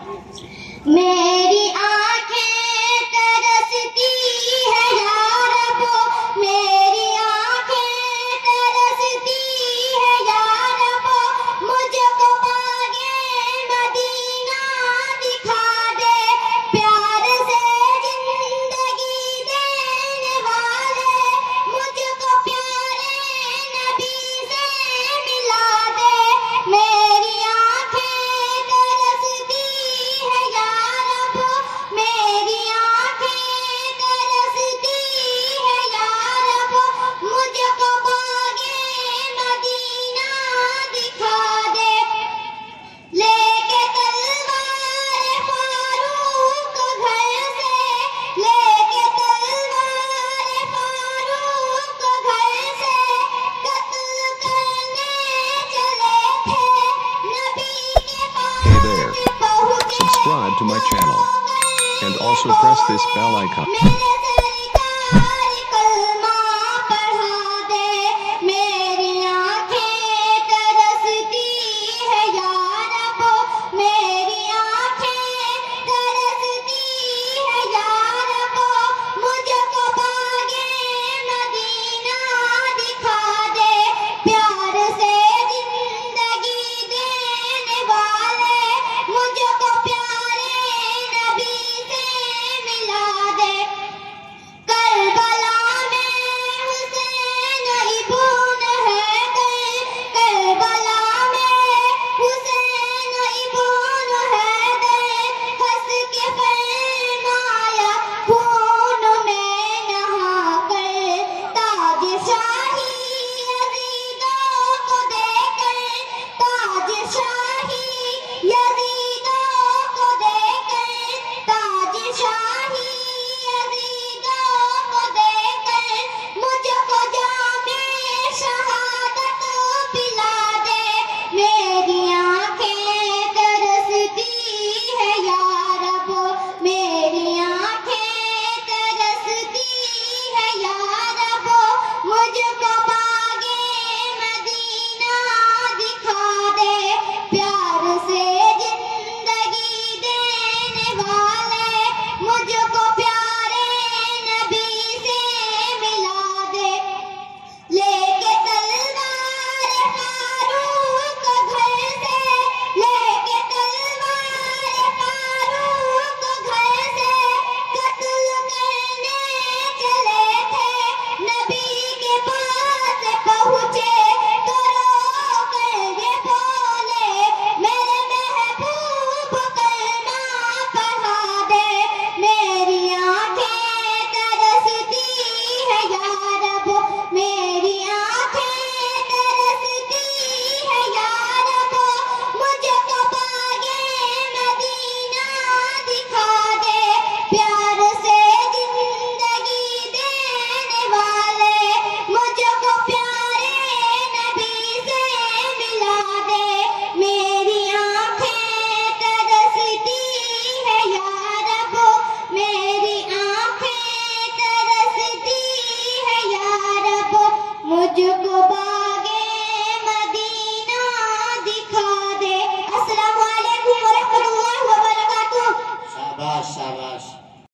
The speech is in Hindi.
मेरी आंखें तरसती है या रब, मेरी आंखें तरसती है या रब, मुझको पागे मदीना दिखा दे, प्यार से जिंदगी देने वाले, मुझको प्यारे नबी से मिला दे। मेरी आंखें तरसती है या रब, मेरी आंखें तरसती है या रब, मुझको पागे मदीना दिखा दे। लेके तलवार फारूक घर से, लेके तलवार फारूक घर से, कत्ल करने चले थे, नबी के Hey there. पास पहुंचे Subscribe to my channel and also press this bell icon. मेरे